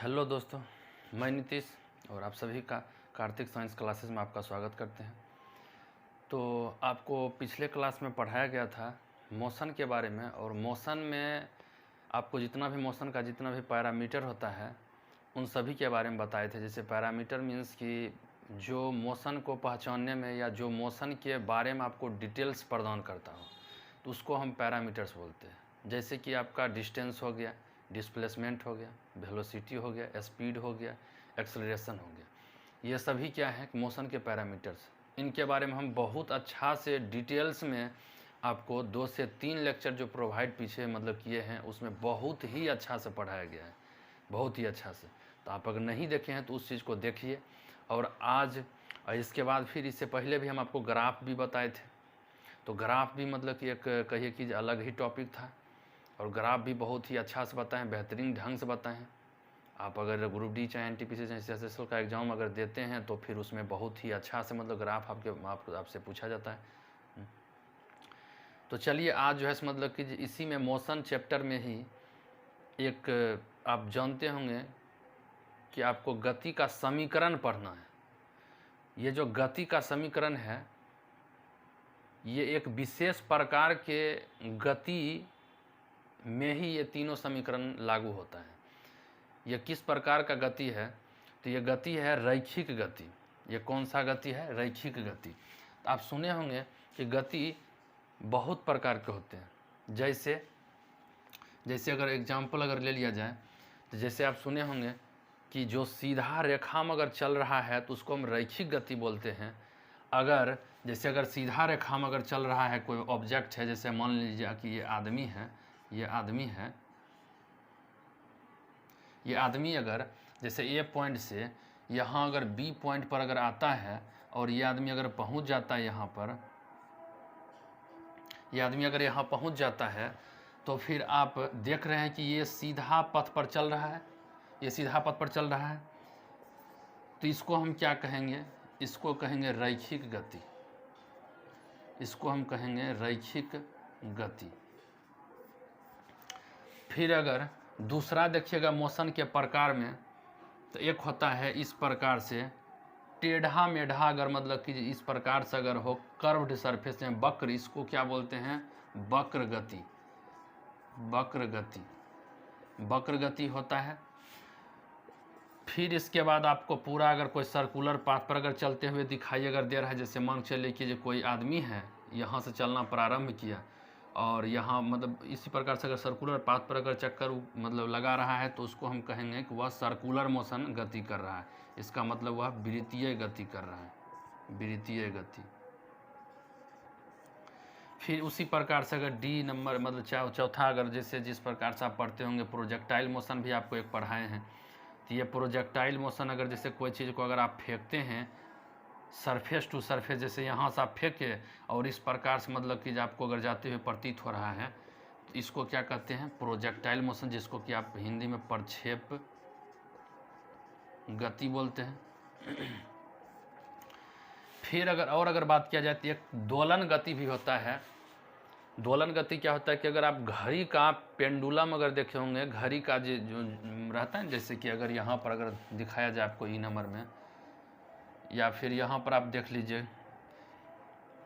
Hello दोस्तों, मैं नीतीश और आप सभी का कार्तिक साइंस क्लासेस में आपका स्वागत करते हैं। तो आपको पिछले क्लास में पढ़ाया गया था मोशन के बारे में, और मोशन में आपको जितना भी पैरामीटर होता है उन सभी के बारे में बताए थे। जैसे पैरामीटर मीन्स कि जो मोशन को पहचानने में या जो मोशन के बारे में आपको डिटेल्स प्रदान करता हो तो उसको हम पैरामीटर्स बोलते हैं। जैसे कि आपका डिस्टेंस हो गया, डिस्प्लेसमेंट हो गया, वेलोसिटी हो गया, स्पीड हो गया, एक्सेलरेशन हो गया, ये सभी क्या है मोशन के पैरामीटर्स। इनके बारे में हम बहुत अच्छा से डिटेल्स में आपको 2 से 3 लेक्चर जो प्रोवाइड पीछे किए हैं उसमें बहुत ही अच्छा से पढ़ाया गया है, बहुत ही अच्छा से। तो आप अगर नहीं देखे हैं तो उस चीज़ को देखिए। और आज इसके बाद फिर इससे पहले भी हम आपको ग्राफ भी बताए थे, तो ग्राफ भी कि एक कहिए कि अलग ही टॉपिक था, और ग्राफ भी बहुत ही अच्छा से बताएं, बेहतरीन ढंग से बताएं। आप अगर ग्रुप डी चाहे एनटीपीसी चाहे एसएसएल का एग्ज़ाम अगर देते हैं तो फिर उसमें बहुत ही अच्छा से ग्राफ आपसे पूछा जाता है। तो चलिए आज जो है कि इसी में मोशन चैप्टर में ही एक आप जानते होंगे कि आपको गति का समीकरण पढ़ना है। ये जो गति का समीकरण है ये एक विशेष प्रकार के गति में ही ये तीनों समीकरण लागू होता है। ये किस प्रकार का गति है? तो ये गति है रैखिक गति। ये कौन सा गति है? रैखिक गति। तो आप सुने होंगे कि गति बहुत प्रकार के होते हैं। जैसे अगर एग्जाम्पल अगर ले लिया जाए तो जैसे आप सुने होंगे कि जो सीधा रेखा में अगर चल रहा है तो उसको हम रैखिक गति बोलते हैं। अगर सीधा रेखा में अगर चल रहा है कोई ऑब्जेक्ट है, जैसे मान लीजिए कि ये आदमी अगर जैसे ए पॉइंट से यहाँ अगर बी पॉइंट पर अगर आता है और ये आदमी अगर पहुँच जाता है यहाँ पर, ये आदमी अगर यहाँ पहुँच जाता है तो फिर आप देख रहे हैं कि ये सीधा पथ पर चल रहा है, ये सीधा पथ पर चल रहा है। तो इसको हम क्या कहेंगे? इसको कहेंगे रैखिक गति। इसको हम कहेंगे रैखिक गति। फिर अगर दूसरा देखिएगा मोशन के प्रकार में, तो एक होता है इस प्रकार से टेढ़ा मेढ़ा, अगर कि इस प्रकार से अगर हो कर्व्ड सरफेस में वक्र, इसको क्या बोलते हैं? वक्र गति। वक्र गति होता है। फिर इसके बाद आपको पूरा अगर कोई सर्कुलर पाथ पर अगर चलते हुए दिखाई अगर दे रहा है, जैसे मान चलिए कि जो कोई आदमी है यहाँ से चलना प्रारंभ किया और यहाँ इसी प्रकार से अगर सर्कुलर पाथ पर अगर चक्कर लगा रहा है तो उसको हम कहेंगे कि वह सर्कुलर मोशन गति कर रहा है। इसका वह वृत्तीय गति कर रहा है, वृत्तीय गति। फिर उसी प्रकार से अगर डी नंबर चौथा अगर जिस प्रकार से आप पढ़ते होंगे प्रोजेक्टाइल मोशन भी आपको एक पढ़ाए हैं। तो ये प्रोजेक्टाइल मोशन अगर जैसे कोई चीज़ को अगर आप फेंकते हैं सरफेस टू सरफेस, जैसे यहाँ से आप फेंके और इस प्रकार से कि आपको अगर जाते हुए प्रतीत हो रहा है, तो इसको क्या कहते हैं? प्रोजेक्टाइल मोशन, जिसको कि आप हिंदी में प्रक्षेप गति बोलते हैं। फिर अगर बात किया जाए तो एक दोलन गति भी होता है। दोलन गति क्या होता है कि अगर आप घड़ी का पेंडुलम अगर देखे होंगे, घड़ी का जो रहता है, जैसे कि अगर यहाँ पर अगर दिखाया जाए आपको ई नंबर में, या फिर यहाँ पर आप देख लीजिए,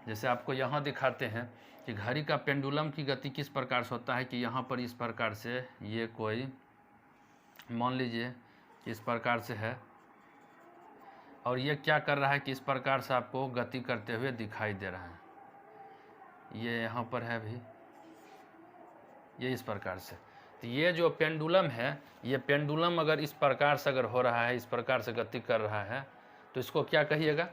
जैसे आपको यहाँ दिखाते हैं कि घड़ी का पेंडुलम की गति किस प्रकार से होता है कि यहाँ पर इस प्रकार से ये कोई मान लीजिए कि इस प्रकार से है और ये क्या कर रहा है कि इस प्रकार से आपको गति करते हुए दिखाई दे रहा है। ये यहाँ पर है भी, ये इस प्रकार से। तो ये जो पेंडुलम है, ये पेंडुलम अगर इस प्रकार से अगर हो रहा है, इस प्रकार से गति कर रहा है, तो इसको क्या कहिएगा?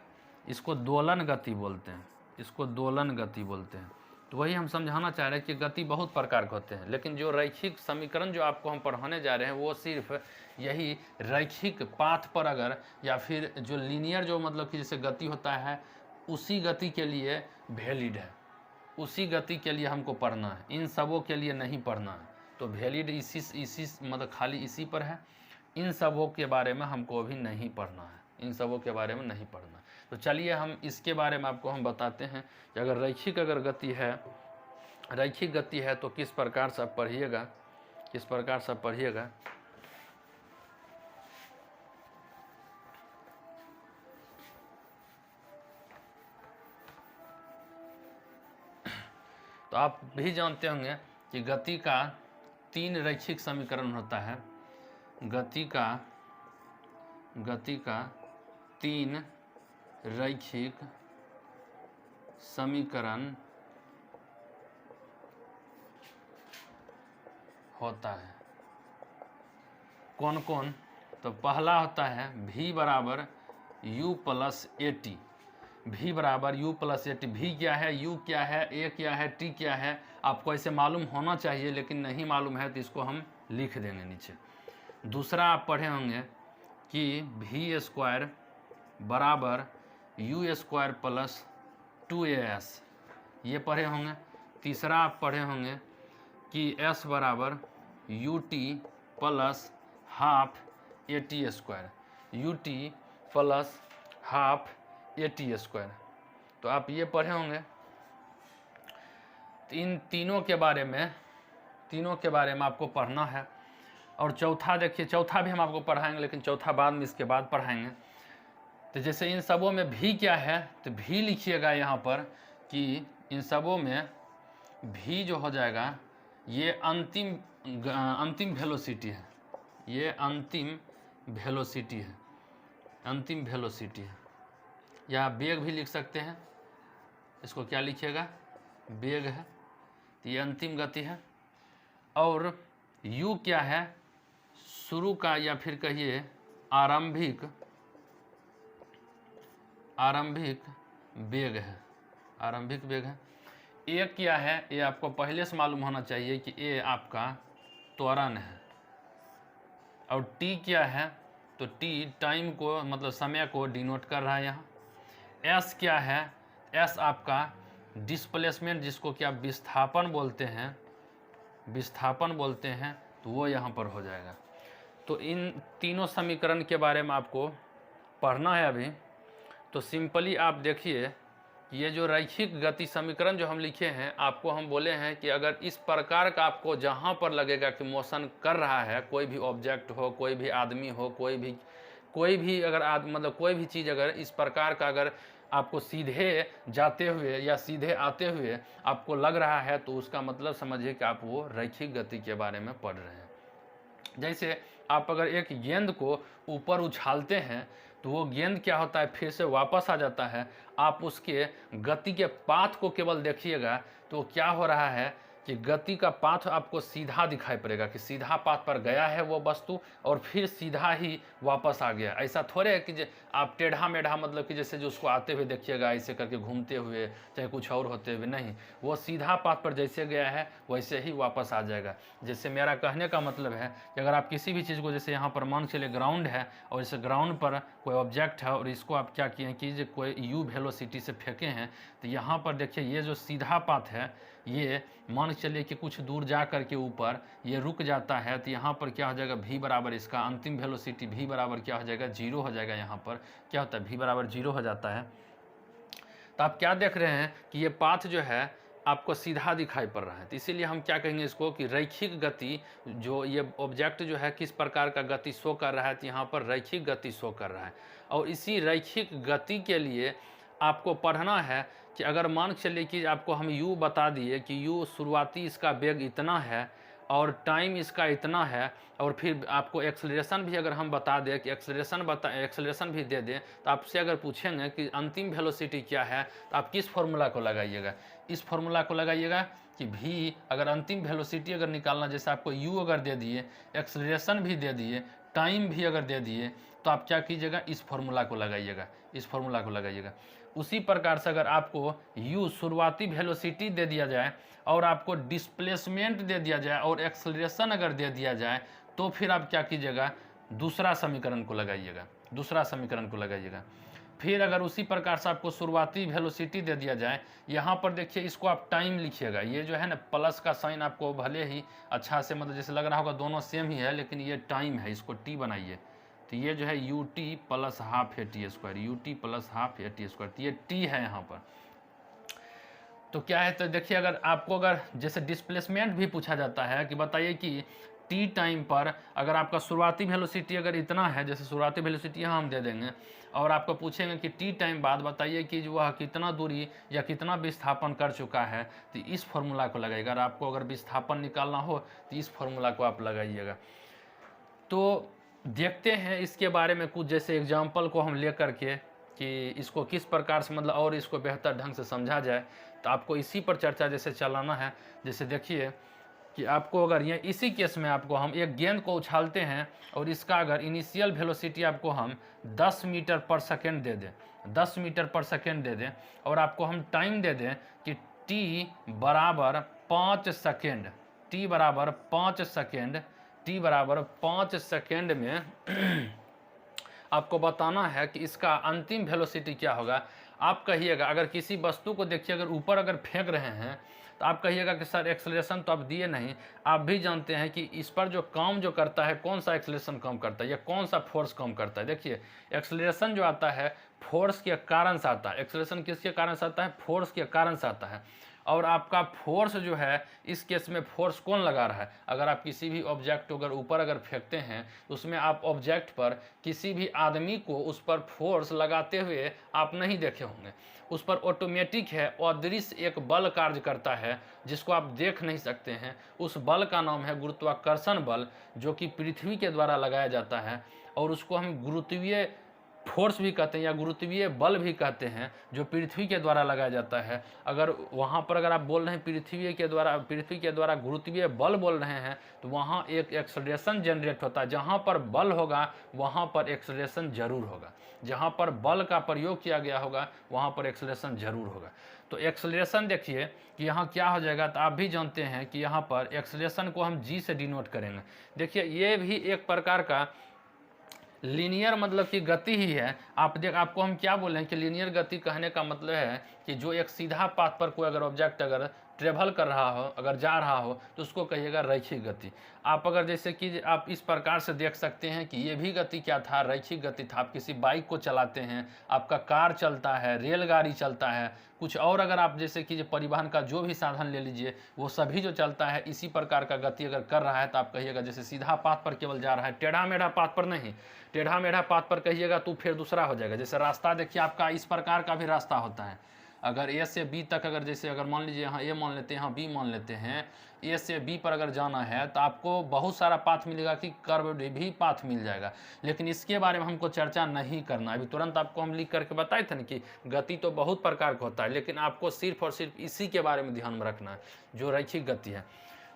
इसको दोलन गति बोलते हैं। इसको दोलन गति बोलते हैं। तो वही हम समझाना चाह रहे हैं कि गति बहुत प्रकार के होते हैं, लेकिन जो रैखिक समीकरण जो आपको हम पढ़ाने जा रहे हैं वो सिर्फ यही रैखिक पाथ पर अगर, या फिर जो लीनियर जो कि जैसे गति होता है उसी गति के लिए वैलिड है, उसी गति के लिए हमको पढ़ना है, इन सबों के लिए नहीं पढ़ना है। तो वैलिड इसी खाली इसी पर है, इन सबों के बारे में हमको अभी नहीं पढ़ना है, इन सबों के बारे में नहीं पढ़ना। तो चलिए हम इसके बारे में आपको हम बताते हैं कि अगर रैखिक गति है तो किस प्रकार से आप पढ़िएगा, किस प्रकार से पढ़िएगा। तो आप भी जानते होंगे कि गति का 3 रैखिक समीकरण होता है। गति का 3 रैखिक समीकरण होता है। कौन कौन? तो पहला होता है v बराबर u plus A T. v बराबर u plus A T. v क्या है, u क्या है, a क्या है, t क्या है, आपको ऐसे मालूम होना चाहिए, लेकिन नहीं मालूम है तो इसको हम लिख देंगे नीचे। दूसरा आप पढ़े होंगे कि v स्क्वायर बराबर u स्क्वायर प्लस 2as, ये पढ़े होंगे। तीसरा आप पढ़े होंगे कि s बराबर ut plus half A T square, ut plus half A T square. तो आप ये पढ़े होंगे। इन तीनों के बारे में आपको पढ़ना है। और चौथा देखिए, चौथा भी हम आपको पढ़ाएंगे, लेकिन चौथा बाद में इसके बाद पढ़ाएंगे। तो जैसे इन सबों में भी क्या है, तो भी लिखिएगा यहाँ पर कि इन सबों में भी जो हो जाएगा ये अंतिम वेलोसिटी है, ये अंतिम वेलोसिटी है, या वेग भी लिख सकते हैं। इसको क्या लिखिएगा, वेग है, तो ये अंतिम गति है। और u क्या है, शुरू का या फिर कहिए आरंभिक वेग है, a क्या है, ये आपको पहले से मालूम होना चाहिए कि a आपका त्वरण है। और t क्या है, तो t टाइम को मतलब समय को डिनोट कर रहा है यहाँ। s क्या है, s आपका डिस्प्लेसमेंट, जिसको क्या विस्थापन बोलते हैं, तो वो यहाँ पर हो जाएगा। तो इन तीनों समीकरण के बारे में आपको पढ़ना है अभी। तो सिंपली आप देखिए कि ये जो रैखिक गति समीकरण जो हम लिखे हैं, आपको हम बोले हैं कि अगर इस प्रकार का आपको जहाँ पर लगेगा कि मोशन कर रहा है, कोई भी ऑब्जेक्ट हो, कोई भी आदमी हो, कोई भी अगर मतलब कोई भी चीज़ अगर इस प्रकार का अगर आपको सीधे जाते हुए या सीधे आते हुए आपको लग रहा है, तो उसका मतलब समझिए कि आप वो रैखिक गति के बारे में पढ़ रहे हैं। जैसे आप अगर एक गेंद को ऊपर उछालते हैं, तो वो गेंद क्या होता है, फिर से वापस आ जाता है। आप उसके गति के पाथ को केवल देखिएगा, तो क्या हो रहा है कि गति का पाथ आपको सीधा दिखाई पड़ेगा, कि सीधा पाथ पर गया है वो वस्तु और फिर सीधा ही वापस आ गया। ऐसा थोड़े है कि आप टेढ़ा मेढ़ा मतलब कि जैसे जो उसको आते हुए देखिएगा ऐसे करके घूमते हुए, चाहे कुछ और होते हुए, नहीं, वो सीधा पाथ पर जैसे गया है वैसे ही वापस आ जाएगा। जैसे मेरा कहने का मतलब है कि अगर आप किसी भी चीज़ को, जैसे यहाँ पर मान चलिए ग्राउंड है, और इस ग्राउंड पर कोई ऑब्जेक्ट है और इसको आप क्या किए कि कोई u वेलोसिटी से फेंके हैं, तो यहाँ पर देखिए ये जो सीधा पाथ है, ये मान चलिए कि कुछ दूर जा कर के ऊपर ये रुक जाता है, तो यहाँ पर क्या हो जाएगा, v बराबर इसका अंतिम वेलोसिटी v बराबर क्या हो जाएगा, 0 हो जाएगा। यहाँ पर क्या होता है, v बराबर 0 हो जाता है। तो आप क्या देख रहे हैं कि ये पाथ जो है आपको सीधा दिखाई पड़ रहा है। तो इसीलिए हम क्या कहेंगे इसको कि रैखिक गति, जो ये ऑब्जेक्ट जो है किस प्रकार का गति शो कर रहा है, तो यहाँ पर रैखिक गति शो कर रहा है। और इसी रैखिक गति के लिए आपको पढ़ना है कि अगर मान चलिए कि आपको हम u बता दिए कि u शुरुआती इसका वेग इतना है और टाइम इसका इतना है, और फिर आपको एक्सेलरेशन भी अगर हम बता दें कि एक्सेलरेशन भी दे दें, तो आपसे अगर पूछेंगे कि अंतिम वेलोसिटी क्या है, तो आप किस फॉर्मूला को लगाइएगा, इस फॉर्मूला को लगाइएगा कि v अगर अंतिम वेलोसिटी अगर निकालना, जैसे आपको u अगर दे दिए, एक्सेलरेशन भी दे दिए, टाइम भी अगर दे दिए, तो आप क्या कीजिएगा, इस फॉर्मूला को लगाइएगा, उसी प्रकार से अगर आपको u शुरुआती वेलोसिटी दे दिया जाए और आपको डिस्प्लेसमेंट दे दिया जाए और एक्सेलरेशन अगर दे दिया जाए, तो फिर आप क्या कीजिएगा, दूसरा समीकरण को लगाइएगा। फिर अगर उसी प्रकार से आपको शुरुआती वेलोसिटी दे दिया जाए, यहाँ पर देखिए इसको आप टाइम लिखिएगा। ये जो है ना प्लस का साइन आपको भले ही अच्छा से मतलब जैसे लग रहा होगा दोनों सेम ही है, लेकिन ये टाइम है, इसको t बनाइए। तो ये जो है ut plus half A T square, तो ये t है यहाँ पर। तो क्या है, तो देखिए अगर आपको अगर जैसे डिस्प्लेसमेंट भी पूछा जाता है कि बताइए कि टी टाइम पर अगर आपका शुरुआती वेलोसिटी अगर इतना है, जैसे शुरुआती वेलोसिटी यहाँ हम दे देंगे, और आपको पूछेंगे कि टी टाइम बाद बताइए कि वह कितना दूरी या कितना विस्थापन कर चुका है, तो इस फॉर्मूला को लगाइएगा। अगर आपको अगर विस्थापन निकालना हो तो इस फॉर्मूला को आप लगाइएगा। तो देखते हैं इसके बारे में कुछ जैसे एग्जाम्पल को हम ले करके कि इसको किस प्रकार से मतलब और इसको बेहतर ढंग से समझा जाए। तो आपको इसी पर चर्चा जैसे चलाना है। जैसे देखिए कि आपको अगर ये इसी केस में आपको हम एक गेंद को उछालते हैं और इसका अगर इनिशियल वेलोसिटी आपको हम 10 मीटर पर सेकेंड दे दें, 10 मीटर पर सेकेंड दे दें, और आपको हम टाइम दे दें कि टी बराबर 5 सेकेंड, टी बराबर 5 सेकेंड, टी बराबर 5 सेकेंड में आपको बताना है कि इसका अंतिम वेलोसिटी क्या होगा। आप कहिएगा, अगर किसी वस्तु को देखिए अगर ऊपर अगर फेंक रहे हैं तो आप कहिएगा कि सर एक्सेलरेशन तो आप दिए नहीं। आप भी जानते हैं कि इस पर जो काम जो करता है, कौन सा एक्सेलरेशन कम करता है या कौन सा फोर्स कम करता है। देखिए एक्सेलरेशन जो आता है फोर्स के कारण से आता है। एक्सेलरेशन किसके कारण से आता है? फोर्स के कारण से आता है। और आपका फोर्स जो है, इस केस में फोर्स कौन लगा रहा है? अगर आप किसी भी ऑब्जेक्ट को अगर ऊपर अगर फेंकते हैं तो उसमें आप ऑब्जेक्ट पर किसी भी आदमी को उस पर फोर्स लगाते हुए आप नहीं देखे होंगे। उस पर ऑटोमेटिक है, अदृश्य एक बल कार्य करता है जिसको आप देख नहीं सकते हैं। उस बल का नाम है गुरुत्वाकर्षण बल, जो कि पृथ्वी के द्वारा लगाया जाता है, और उसको हम गुरुत्वीय फोर्स भी कहते हैं या गुरुत्वीय बल भी कहते हैं, जो पृथ्वी के द्वारा लगाया जाता है। अगर वहाँ पर अगर आप बोल रहे हैं पृथ्वी के द्वारा गुरुत्वीय बल बोल रहे हैं, तो वहाँ एक एक्सेलरेशन जनरेट होता है। जहाँ पर बल होगा वहाँ पर एक्सेलरेशन जरूर होगा। जहाँ पर बल का प्रयोग किया गया होगा वहाँ पर एक्सेलरेशन जरूर होगा। तो एक्सेलरेशन देखिए कि यहाँ क्या हो जाएगा, तो आप भी जानते हैं कि यहाँ पर एक्सेलरेशन को हम जी से डिनोट करेंगे। देखिए ये भी एक प्रकार का लीनियर मतलब कि गति ही है। आपको हम क्या बोले हैं कि लीनियर गति कहने का मतलब है कि जो एक सीधा पाथ पर कोई अगर ऑब्जेक्ट अगर ट्रेवल कर रहा हो, अगर जा रहा हो, तो उसको कहिएगा रैखिक गति। आप अगर जैसे कि आप इस प्रकार से देख सकते हैं कि ये भी गति क्या था? रैखिक गति था। आप किसी बाइक को चलाते हैं, आपका कार चलता है, रेलगाड़ी चलता है, कुछ और अगर आप जैसे कि परिवहन का जो भी साधन ले लीजिए, वो सभी जो चलता है इसी प्रकार का गति अगर कर रहा है, तो आप कहिएगा जैसे सीधा पाथ पर केवल जा रहा है, टेढ़ा मेढ़ा पाथ पर नहीं। टेढ़ा मेढ़ा पाथ पर कहिएगा तो फिर दूसरा हो जाएगा। जैसे रास्ता देखिए आपका इस प्रकार का भी रास्ता होता है। अगर ए से बी तक अगर जैसे अगर मान लीजिए यहाँ ए मान लेते हैं, यहाँ बी मान लेते हैं, ए से बी पर अगर जाना है तो आपको बहुत सारा पाथ मिलेगा कि कर्व भी पाथ मिल जाएगा। लेकिन इसके बारे में हमको चर्चा नहीं करना। अभी तुरंत आपको हम लिख करके बताए थे ना कि गति तो बहुत प्रकार का होता है, लेकिन आपको सिर्फ और सिर्फ इसी के बारे में ध्यान में रखना है, जो रैखिक गति है।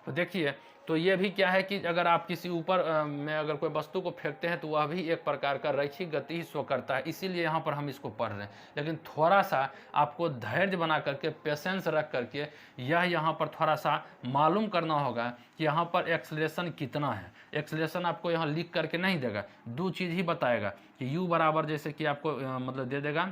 तो देखिए, तो ये भी क्या है कि अगर आप किसी ऊपर में अगर कोई वस्तु को फेंकते हैं तो वह भी एक प्रकार का रैखिक गति ही शो करता है। इसीलिए यहाँ पर हम इसको पढ़ रहे हैं। लेकिन थोड़ा सा आपको धैर्य बना करके, पेशेंस रख करके यह यहाँ पर थोड़ा सा मालूम करना होगा कि यहाँ पर एक्सेलरेशन कितना है। एक्सेलरेशन आपको यहाँ लिख करके नहीं देगा, दो चीज़ ही बताएगा कि u बराबर जैसे कि आपको मतलब दे देगा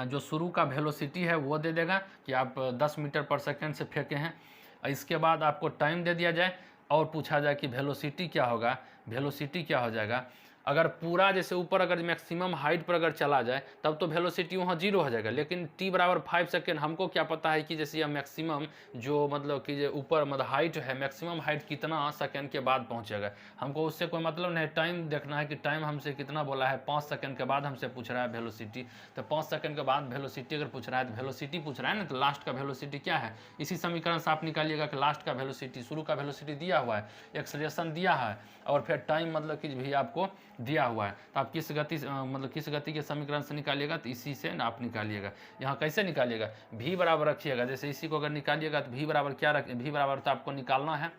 जो शुरू का वेलोसिटी है वो दे देगा कि आप 10 मीटर पर सेकेंड से फेंके हैं। इसके बाद आपको टाइम दे दिया जाए और पूछा जाए कि वेलोसिटी क्या होगा, वेलोसिटी क्या हो जाएगा। अगर पूरा जैसे ऊपर अगर मैक्सिमम हाइट पर अगर चला जाए तब तो वेलोसिटी वहाँ 0 हो जाएगा। लेकिन t बराबर 5 सेकेंड, हमको क्या पता है कि जैसे यह मैक्सिमम जो मतलब कि जो ऊपर मतलब हाइट है, मैक्सिमम हाइट कितना सेकेंड के बाद पहुँचेगा, हमको उससे कोई मतलब नहीं। टाइम देखना है कि टाइम हमसे कितना बोला है, 5 सेकेंड के बाद हमसे पूछ रहा है वेलोसिटी। तो 5 सेकेंड के बाद वेलोसिटी अगर पूछ रहा है तो वेलोसिटी पूछ रहा है ना, तो लास्ट का वेलोसिटी क्या है, इसी समीकरण से आप निकालिएगा कि लास्ट का वेलोसिटी, शुरू का वेलोसिटी दिया हुआ है, एक्सेलरेशन दिया है, और फिर टाइम मतलब कि भी आपको दिया हुआ है। तो आप किस गति मतलब किस गति के समीकरण से निकालिएगा, तो इसी से आप निकालिएगा। यहाँ कैसे निकालिएगा, v बराबर रखिएगा। जैसे इसी को अगर निकालिएगा तो v बराबर क्या रख, v बराबर तो आपको निकालना है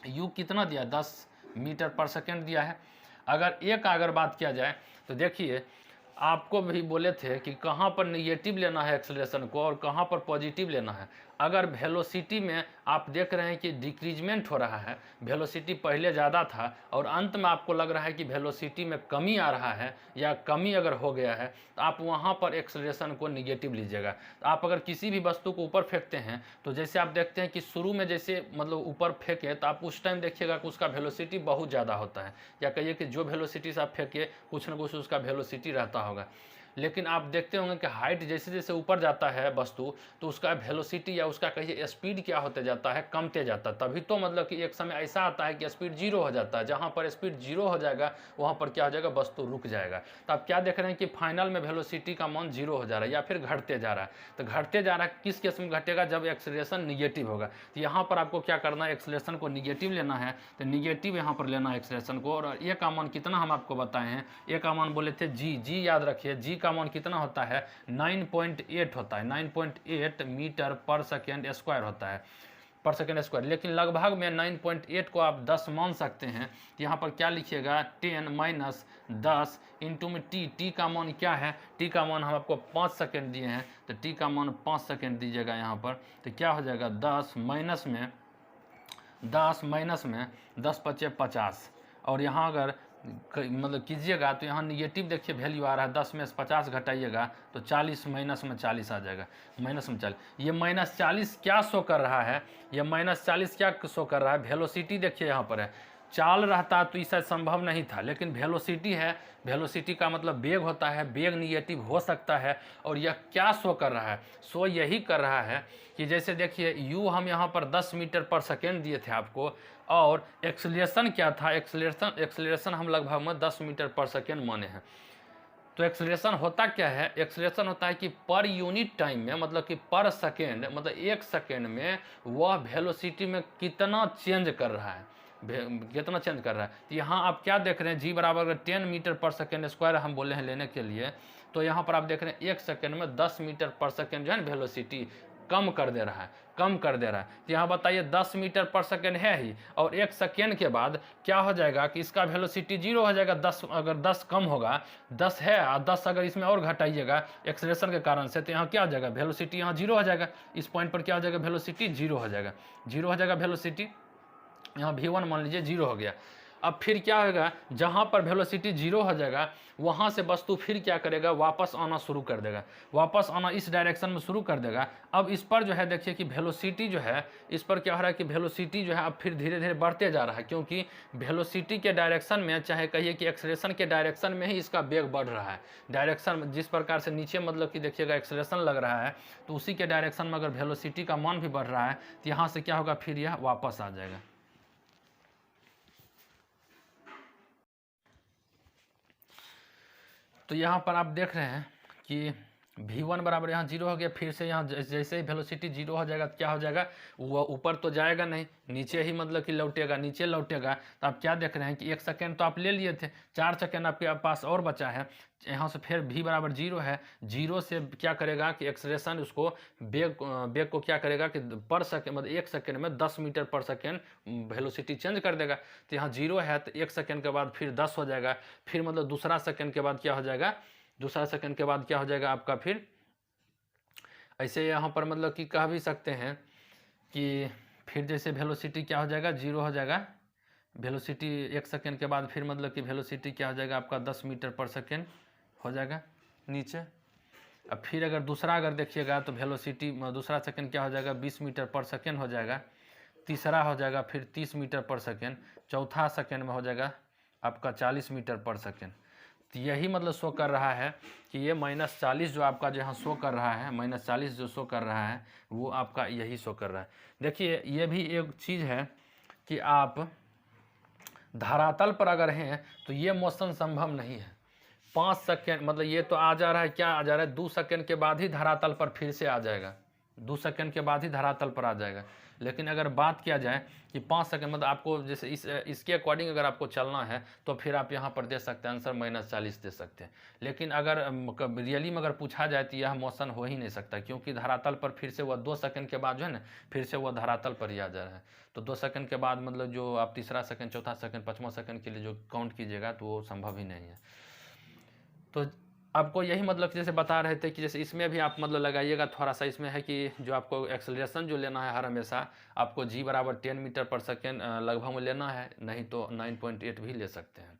u कितना दिया, 10 मीटर पर सेकेंड दिया है। अगर एक अगर बात किया जाए तो देखिए आपको भी बोले थे कि कहाँ पर निगेटिव लेना है एक्सेलरेशन को और कहाँ पर पॉजिटिव लेना है। अगर वेलोसिटी में आप देख रहे हैं कि डिक्रीजमेंट हो रहा है, वेलोसिटी पहले ज़्यादा था और अंत में आपको लग रहा है कि वेलोसिटी में कमी आ रहा है या कमी अगर हो गया है, तो आप वहाँ पर एक्सेलरेशन को निगेटिव लीजिएगा। तो आप अगर किसी भी वस्तु को ऊपर फेंकते हैं तो जैसे आप देखते हैं कि शुरू में जैसे मतलब ऊपर फेंके तो आप उस टाइम देखिएगा कि उसका वेलोसिटी बहुत ज़्यादा होता है, या कहिए कि जो वेलोसिटी से आप फेंके कुछ न कुछ उसका वेलोसिटी रहता होगा। लेकिन आप देखते होंगे कि हाइट जैसे जैसे ऊपर जाता है वस्तु, तो उसका वेलोसिटी या उसका कहिए स्पीड क्या होते जाता है, कमते जाता है। तभी तो मतलब कि एक समय ऐसा आता है कि स्पीड जीरो हो जाता है। जहाँ पर स्पीड जीरो हो जाएगा वहाँ पर क्या हो जाएगा, वस्तु रुक जाएगा। तो आप क्या देख रहे हैं कि फाइनल में वेलोसिटी का मान जीरो हो जा रहा है या फिर घटते जा रहा है। तो घटते जा रहा है किस केस में घटेगा, जब एक्सेलरेशन निगेटिव होगा। तो यहाँ पर आपको क्या करना है, एक्सेलरेशन को निगेटिव लेना है, तो निगेटिव यहाँ पर लेना है एक्सेलरेशन को। और ए का मान कितना हम आपको बताए हैं, ए का मान बोले थे जी याद रखिए, जी का मान कितना होता है 9.8 होता है, 9.8 मीटर पर सेकेंड स्क्वायर होता है, पर सेकेंड स्क्वायर। लेकिन लगभग में 9.8 को आप 10 मान सकते हैं। यहाँ पर क्या लिखिएगा, 10 माइनस 10 इंटू में टी का मान क्या है, टी का मान हम आपको 5 सेकेंड दिए हैं, तो टी का मान 5 सेकेंड दीजिएगा यहाँ पर। तो क्या हो जाएगा 10 माइनस में 10 × 50, और यहाँ अगर मतलब कीजिएगा तो यहाँ निगेटिव देखिए वैल्यू आ रहा है, 10 में से 50 घटाइएगा तो 40, माइनस में 40 आ जाएगा, माइनस में 40। ये -40 क्या शो कर रहा है, ये -40 क्या शो कर रहा है, वेलोसिटी देखिए यहाँ पर है। चाल रहता तो इससे संभव नहीं था, लेकिन वेलोसिटी है, वेलोसिटी का मतलब वेग होता है, वेग निगेटिव हो सकता है। और यह क्या शो कर रहा है, शो यही कर रहा है कि जैसे देखिए u हम यहाँ पर 10 मीटर पर सेकेंड दिए थे आपको, और एक्सेलरेशन क्या था, एक्सेलरेशन हम लगभग में 10 मीटर पर सेकेंड माने हैं। तो एक्सेलरेशन होता क्या है, एक्सेलरेशन होता है कि पर यूनिट टाइम में, मतलब कि पर सेकेंड, मतलब एक सेकेंड में वह वेलोसिटी में कितना चेंज कर रहा है, कितना चेंज कर रहा है। तो यहाँ आप क्या देख रहे हैं, जी बराबर 10 मीटर पर सेकेंड स्क्वायर हम बोले हैं लेने के लिए, तो यहाँ पर आप देख रहे हैं एक सेकेंड में 10 मीटर पर सेकेंड जो है ना वेलोसिटी कम कर दे रहा है, कम कर दे रहा है। तो यहाँ बताइए 10 मीटर पर सेकेंड है ही, और एक सेकेंड के बाद क्या हो जाएगा कि इसका वेलोसिटी जीरो हो जाएगा। 10 अगर 10 कम होगा, 10 है और 10 अगर इसमें और घटाइएगा एक्सेलरेशन के कारण से, तो यहाँ क्या हो जाएगा, वेलोसिटी यहाँ जीरो हो जाएगा। इस पॉइंट पर क्या हो जाएगा, वेलोसिटी जीरो हो जाएगा, जीरो हो जाएगा वेलोसिटी। यहाँ v1 मान लीजिए जीरो हो गया। अब फिर क्या होगा, जहाँ पर वेलोसिटी जीरो हो जाएगा वहाँ से वस्तु फिर क्या करेगा, वापस आना शुरू कर देगा, वापस आना इस डायरेक्शन में शुरू कर देगा। अब इस पर जो है देखिए कि वेलोसिटी जो है, इस पर क्या हो रहा है कि वेलोसिटी जो है अब फिर धीरे धीरे बढ़ते जा रहा है, क्योंकि वेलोसिटी के डायरेक्शन में, चाहे कहिए कि एक्सेलरेशन के डायरेक्शन में ही इसका वेग बढ़ रहा है। डायरेक्शन जिस प्रकार से नीचे मतलब कि देखिएगा एक्सेलरेशन लग रहा है, तो उसी के डायरेक्शन में अगर वेलोसिटी का मान भी बढ़ रहा है, तो यहाँ से क्या होगा, फिर यह वापस आ जाएगा। तो यहाँ पर आप देख रहे हैं कि v1 बराबर यहाँ जीरो हो गया। फिर से यहाँ जैसे ही वेलोसिटी जीरो हो जाएगा तो क्या हो जाएगा, वो ऊपर तो जाएगा नहीं, नीचे ही मतलब कि लौटेगा, नीचे लौटेगा। तो आप क्या देख रहे हैं कि एक सेकेंड तो आप ले लिए थे, 4 सेकेंड आपके पास और बचा है। यहाँ से फिर v बराबर जीरो है, जीरो से क्या करेगा कि एक्सेलरेशन उसको वेग को क्या करेगा कि पर सेकेंड मतलब एक सेकेंड में 10 मीटर पर सेकेंड वेलोसिटी चेंज कर देगा। तो यहाँ जीरो है तो एक सेकेंड के बाद फिर 10 हो जाएगा, फिर मतलब दूसरा सेकेंड के बाद क्या हो जाएगा, दूसरा सेकंड के बाद क्या हो जाएगा आपका, फिर ऐसे यहाँ पर मतलब कि कह भी सकते हैं कि फिर जैसे वेलोसिटी क्या हो जाएगा, जीरो हो जाएगा। वेलोसिटी एक सेकंड के बाद फिर मतलब कि वेलोसिटी क्या हो जाएगा आपका 10 मीटर पर सेकंड हो जाएगा नीचे। अब फिर अगर दूसरा अगर देखिएगा तो वेलोसिटी दूसरा सेकंड क्या हो जाएगा, 20 मीटर पर सेकंड हो जाएगा। तीसरा हो जाएगा फिर 30 मीटर पर सेकंड। चौथा सेकंड में हो जाएगा आपका 40 मीटर पर सेकंड। तो यही मतलब शो कर रहा है कि ये -40 जो आपका जहाँ शो कर रहा है, -40 जो शो कर रहा है वो आपका यही शो कर रहा है। देखिए ये भी एक चीज़ है कि आप धरातल पर अगर हैं तो ये मोशन संभव नहीं है। 5 सेकेंड मतलब ये तो आ जा रहा है, क्या आ जा रहा है, 2 सेकेंड के बाद ही धरातल पर फिर से आ जाएगा, 2 सेकेंड के बाद ही धरातल पर आ जाएगा। लेकिन अगर बात किया जाए कि 5 सेकेंड मतलब आपको जैसे इसके अकॉर्डिंग अगर आपको चलना है तो फिर आप यहाँ पर दे सकते हैं आंसर -40 दे सकते हैं। लेकिन अगर रियली में अगर पूछा जाए तो यह मोशन हो ही नहीं सकता, क्योंकि धरातल पर फिर से वह 2 सेकेंड के बाद जो है ना फिर से वह धरातल पर ही आ जा रहा है। तो 2 सेकेंड के बाद मतलब जो आप तीसरा सेकेंड, चौथा सेकेंड, पाँचवां सेकेंड के लिए जो काउंट कीजिएगा तो वो संभव ही नहीं है। तो आपको यही मतलब जैसे बता रहे थे कि जैसे इसमें भी आप मतलब लगाइएगा थोड़ा सा, इसमें है कि जो आपको एक्सेलरेशन जो लेना है हर हमेशा आपको g बराबर 10 मीटर पर सेकेंड लगभग में लेना है, नहीं तो 9.8 भी ले सकते हैं।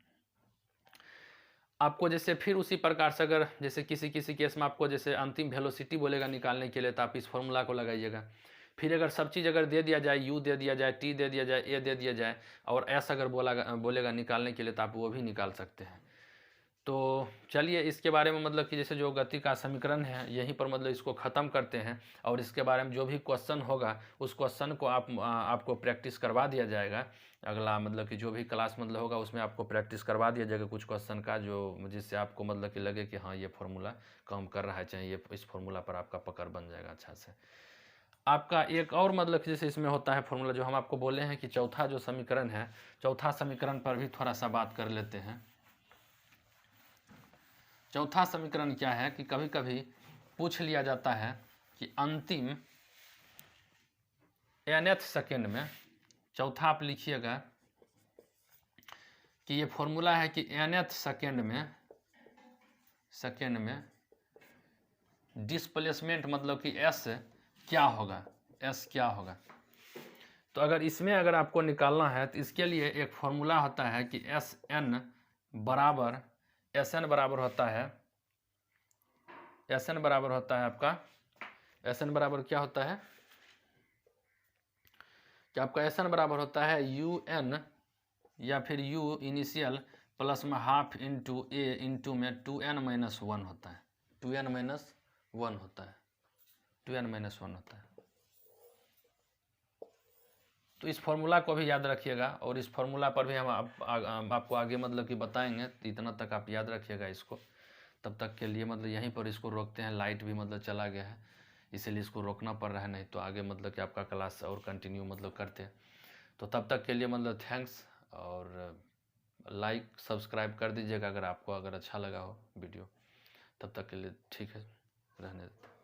आपको जैसे फिर उसी प्रकार से अगर जैसे किसी केस में आपको जैसे अंतिम वेलोसिटी बोलेगा निकालने के लिए, तो आप इस फॉर्मूला को लगाइएगा। फिर अगर सब चीज़ अगर दे दिया जाए, u दे दिया जाए, t दे दिया जाए, a दे दिया जाए और s अगर बोलेगा निकालने के लिए, तो आप वो भी निकाल सकते हैं। तो चलिए इसके बारे में मतलब कि जैसे जो गति का समीकरण है यहीं पर मतलब इसको ख़त्म करते हैं, और इसके बारे में जो भी क्वेश्चन होगा उस क्वेश्चन को आपको प्रैक्टिस करवा दिया जाएगा। अगला मतलब कि जो भी क्लास मतलब होगा उसमें आपको प्रैक्टिस करवा दिया जाएगा कुछ क्वेश्चन का, जो जिससे आपको मतलब कि लगे कि हाँ ये फार्मूला काम कर रहा है, चाहे ये इस फार्मूला पर आपका पकड़ बन जाएगा अच्छा से। आपका एक और मतलब कि जैसे इसमें होता है फार्मूला, जो हम आपको बोले हैं कि चौथा जो समीकरण है, चौथा समीकरण पर भी थोड़ा सा बात कर लेते हैं। चौथा समीकरण क्या है कि कभी कभी पूछ लिया जाता है कि अंतिम nth सेकेंड में, चौथा आप लिखिएगा कि ये फॉर्मूला है कि nth सेकेंड में डिस्प्लेसमेंट मतलब कि s क्या होगा, s क्या होगा। तो अगर इसमें अगर आपको निकालना है तो इसके लिए एक फॉर्मूला होता है कि Sn बराबर होता है, Sn बराबर होता है आपका, Sn बराबर क्या होता है कि आपका Sn बराबर होता है UN या फिर U इनिशियल प्लस में हाफ इंटू A इंटू में 2n-1 होता है, 2n-1 होता है, 2n-1 होता है। तो इस फार्मूला को भी याद रखिएगा, और इस फार्मूला पर भी हम आपको आगे मतलब कि बताएंगे, तो इतना तक आप याद रखिएगा इसको। तब तक के लिए मतलब यहीं पर इसको रोकते हैं, लाइट भी मतलब चला गया है इसीलिए इसको रोकना पड़ रहा है, नहीं तो आगे मतलब कि आपका क्लास और कंटिन्यू मतलब करते हैं। तो तब तक के लिए मतलब थैंक्स, और लाइक सब्सक्राइब कर दीजिएगा अगर आपको अगर अच्छा लगा हो वीडियो। तब तक के लिए ठीक है, रहने देते हैं।